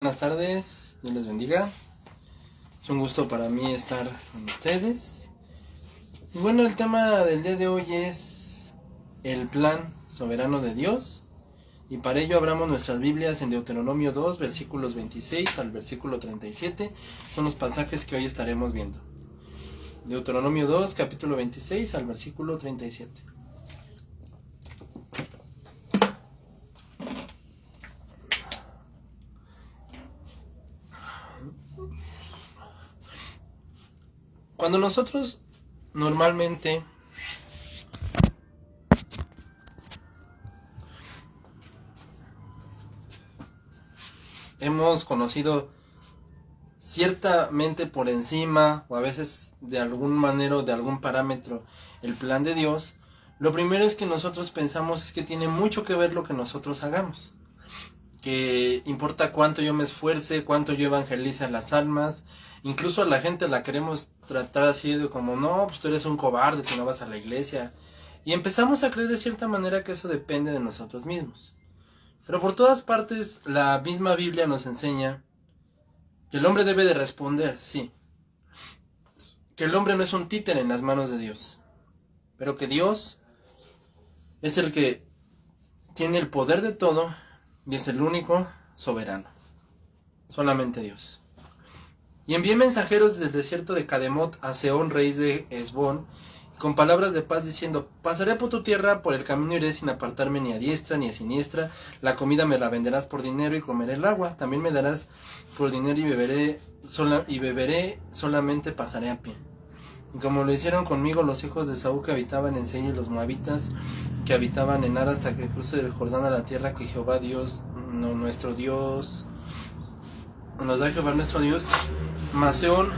Buenas tardes, Dios les bendiga. Es un gusto para mí estar con ustedes. Y bueno, el tema del día de hoy es el plan soberano de Dios. Y para ello abramos nuestras Biblias en Deuteronomio 2, versículos 26 al versículo 37. Son los pasajes que hoy estaremos viendo. Deuteronomio 2, capítulo 26 al versículo 37. Cuando nosotros normalmente hemos conocido ciertamente por encima o a veces de algún manera o de algún parámetro el plan de Dios, lo primero es que nosotros pensamos es que tiene mucho que ver lo que nosotros hagamos, que importa cuánto yo me esfuerce, cuánto yo evangelice a las almas. Incluso a la gente la queremos tratar así de como, no, pues tú eres un cobarde si no vas a la iglesia, y empezamos a creer de cierta manera que eso depende de nosotros mismos. Pero por todas partes la misma Biblia nos enseña que el hombre debe de responder, sí, que el hombre no es un títere en las manos de Dios, pero que Dios es el que tiene el poder de todo y es el único soberano, solamente Dios. Y envié mensajeros desde el desierto de Cademot a Sehón, rey de Hesbón, con palabras de paz diciendo, pasaré por tu tierra, por el camino iré sin apartarme ni a diestra ni a siniestra, la comida me la venderás por dinero y comeré el agua, también me darás por dinero y beberé, solamente pasaré a pie. Y como lo hicieron conmigo los hijos de Saúl que habitaban en Seir y los moabitas que habitaban en Ar hasta que cruce del Jordán a la tierra que Jehová Dios, nuestro Dios, nos da Jehová nuestro Dios, mas Sehón,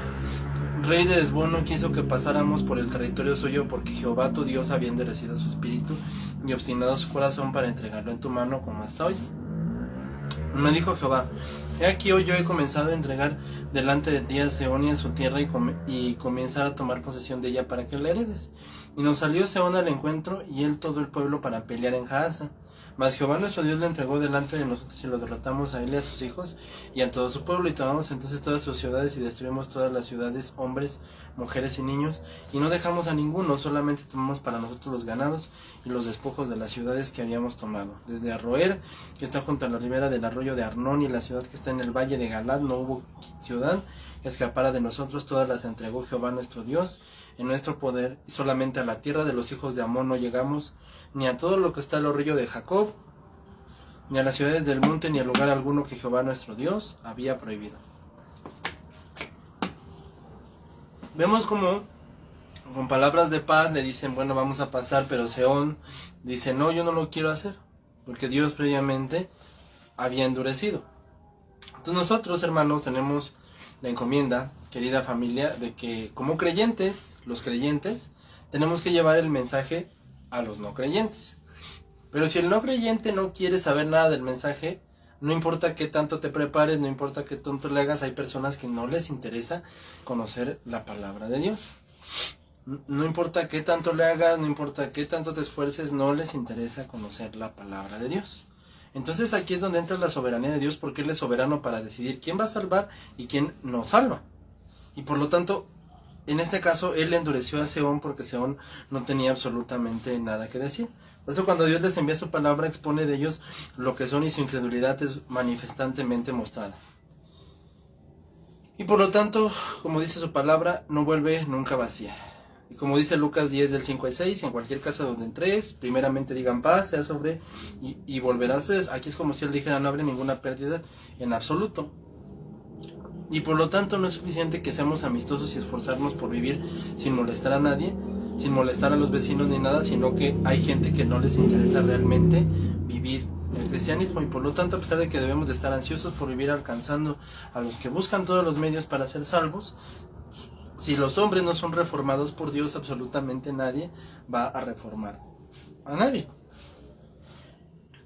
rey de Hesbón, no quiso que pasáramos por el territorio suyo, porque Jehová tu Dios había endurecido su espíritu y obstinado su corazón para entregarlo en tu mano como hasta hoy. Me dijo Jehová, he aquí hoy yo he comenzado a entregar delante de ti a Sehón y a su tierra y comenzar a tomar posesión de ella para que la heredes. Y nos salió Sehón al encuentro y él todo el pueblo para pelear en Jaasa. Mas Jehová nuestro Dios le entregó delante de nosotros y lo derrotamos a él y a sus hijos y a todo su pueblo, y tomamos entonces todas sus ciudades y destruimos todas las ciudades, hombres, mujeres y niños, y no dejamos a ninguno, solamente tomamos para nosotros los ganados y los despojos de las ciudades que habíamos tomado. Desde Arroer, que está junto a la ribera del arroyo de Arnón, y la ciudad que está en el valle de Galad, no hubo ciudad que escapara de nosotros, todas las entregó Jehová nuestro Dios en nuestro poder, y solamente a la tierra de los hijos de Amón no llegamos, ni a todo lo que está al arroyo de Jacob, ni a las ciudades del monte, ni a lugar alguno que Jehová nuestro Dios había prohibido. Vemos como con palabras de paz le dicen, bueno, vamos a pasar, pero Sehón dice, no, yo no lo quiero hacer, porque Dios previamente había endurecido. Entonces nosotros, hermanos, tenemos la encomienda, querida familia, de que como creyentes, los creyentes, tenemos que llevar el mensaje a los no creyentes. Pero si el no creyente no quiere saber nada del mensaje, no importa qué tanto te prepares, no importa qué tanto le hagas, hay personas que no les interesa conocer la palabra de Dios. No importa qué tanto le hagas, no importa qué tanto te esfuerces, no les interesa conocer la palabra de Dios. Entonces aquí es donde entra la soberanía de Dios, porque Él es soberano para decidir quién va a salvar y quién no salva. Y por lo tanto, en este caso, Él endureció a Sehón porque Sehón no tenía absolutamente nada que decir. Por eso cuando Dios les envía su palabra, expone de ellos lo que son y su incredulidad es manifestantemente mostrada. Y por lo tanto, como dice su palabra, no vuelve nunca vacía. Y como dice Lucas 10 del 5 al 6, en cualquier casa donde entres, primeramente digan paz, sea sobre, y volverás. Aquí es como si Él dijera, no habrá ninguna pérdida en absoluto. Y por lo tanto no es suficiente que seamos amistosos y esforzarnos por vivir sin molestar a nadie, sin molestar a los vecinos ni nada, sino que hay gente que no les interesa realmente vivir el cristianismo, y por lo tanto, a pesar de que debemos de estar ansiosos por vivir alcanzando a los que buscan todos los medios para ser salvos, si los hombres no son reformados por Dios, absolutamente nadie va a reformar a nadie.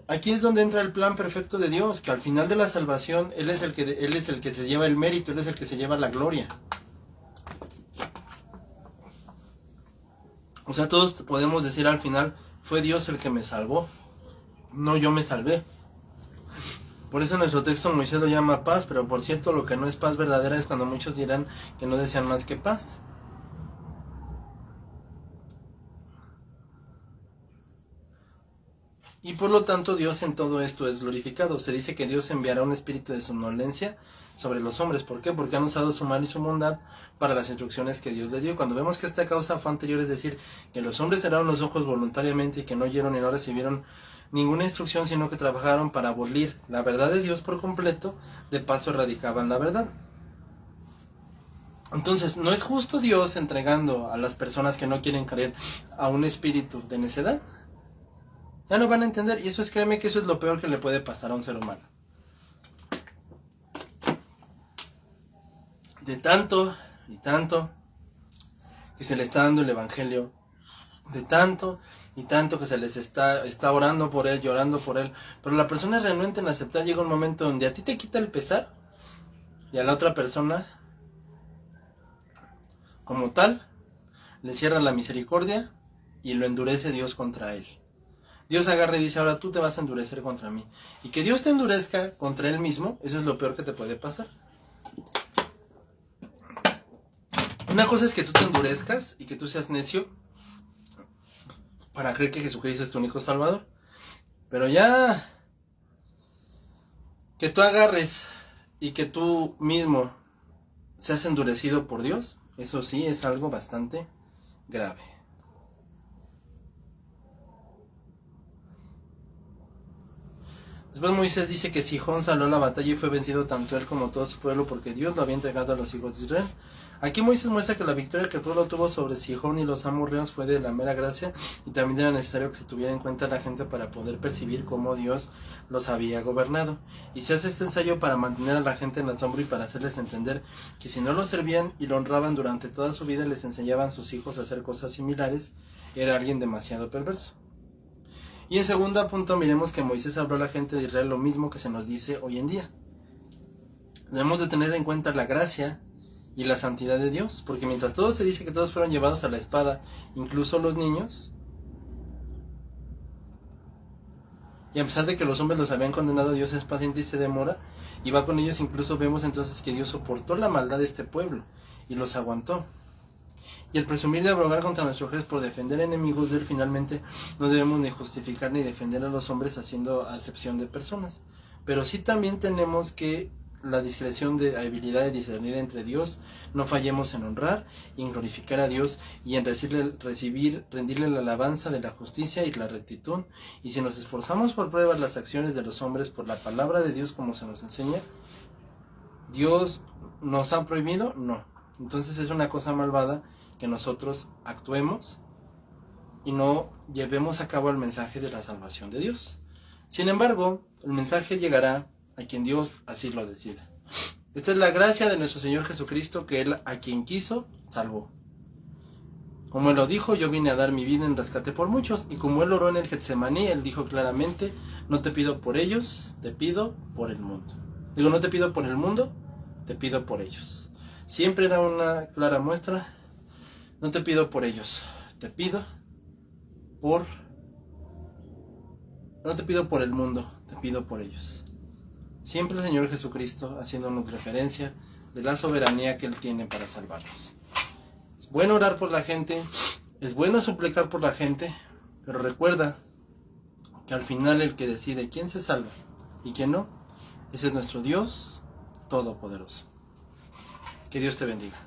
Aquí es donde entra el plan perfecto de Dios, que al final de la salvación Él es el que se lleva el mérito, Él es el que se lleva la gloria. O sea, todos podemos decir al final, fue Dios el que me salvó, no yo me salvé. Por eso en nuestro texto Moisés lo llama paz, pero por cierto lo que no es paz verdadera es cuando muchos dirán que no desean más que paz. Y por lo tanto Dios en todo esto es glorificado. Se dice que Dios enviará un espíritu de somnolencia sobre los hombres. ¿Por qué? Porque han usado su mal y su bondad para las instrucciones que Dios les dio. Cuando vemos que esta causa fue anterior, es decir, que los hombres cerraron los ojos voluntariamente y que no oyeron y no recibieron ninguna instrucción, sino que trabajaron para abolir la verdad de Dios por completo, de paso erradicaban la verdad. Entonces, ¿no es justo Dios entregando a las personas que no quieren creer a un espíritu de necedad? Ya no van a entender, y eso es, créeme que eso es lo peor que le puede pasar a un ser humano. De tanto y tanto que se le está dando el evangelio, de tanto y tanto que se les está orando por él, llorando por él, pero la persona es renuente en aceptar. Llega un momento donde a ti te quita el pesar y a la otra persona, como tal, le cierra la misericordia y lo endurece Dios contra él. Dios agarra y dice, ahora tú te vas a endurecer contra mí. Y que Dios te endurezca contra él mismo, eso es lo peor que te puede pasar. Una cosa es que tú te endurezcas y que tú seas necio para creer que Jesucristo es tu único salvador. Pero ya que tú agarres y que tú mismo seas endurecido por Dios, eso sí es algo bastante grave. Después Moisés dice que Sihón salió a la batalla y fue vencido tanto él como todo su pueblo porque Dios lo había entregado a los hijos de Israel. Aquí Moisés muestra que la victoria que el pueblo tuvo sobre Sihón y los amorreos fue de la mera gracia, y también era necesario que se tuviera en cuenta la gente para poder percibir cómo Dios los había gobernado. Y se hace este ensayo para mantener a la gente en asombro y para hacerles entender que si no lo servían y lo honraban durante toda su vida y les enseñaban a sus hijos a hacer cosas similares, era alguien demasiado perverso. Y en segundo punto miremos que Moisés habló a la gente de Israel lo mismo que se nos dice hoy en día. Debemos de tener en cuenta la gracia y la santidad de Dios, porque mientras todo se dice que todos fueron llevados a la espada, incluso los niños, y a pesar de que los hombres los habían condenado, Dios es paciente y se demora, y va con ellos. Incluso vemos entonces que Dios soportó la maldad de este pueblo, y los aguantó. Y el presumir de abrogar contra nuestro juez por defender enemigos de él, finalmente no debemos ni justificar ni defender a los hombres haciendo acepción de personas. Pero sí también tenemos que la discreción de habilidad de discernir entre Dios, no fallemos en honrar y en glorificar a Dios y en rendirle la alabanza de la justicia y la rectitud. Y si nos esforzamos por pruebas las acciones de los hombres por la palabra de Dios como se nos enseña, ¿Dios nos ha prohibido? No. Entonces es una cosa malvada que nosotros actuemos y no llevemos a cabo el mensaje de la salvación de Dios. Sin embargo, el mensaje llegará a quien Dios así lo decida. Esta es la gracia de nuestro Señor Jesucristo, que Él a quien quiso, salvó. Como Él lo dijo, yo vine a dar mi vida en rescate por muchos. Y como Él oró en el Getsemaní, Él dijo claramente, no te pido por ellos, te pido por el mundo. Digo, no te pido por el mundo, te pido por ellos. Siempre era una clara muestra. No te pido por ellos, te pido por... No te pido por el mundo, te pido por ellos. Siempre el Señor Jesucristo haciéndonos referencia de la soberanía que Él tiene para salvarnos. Es bueno orar por la gente, es bueno suplicar por la gente, pero recuerda que al final el que decide quién se salva y quién no, ese es nuestro Dios Todopoderoso. Que Dios te bendiga.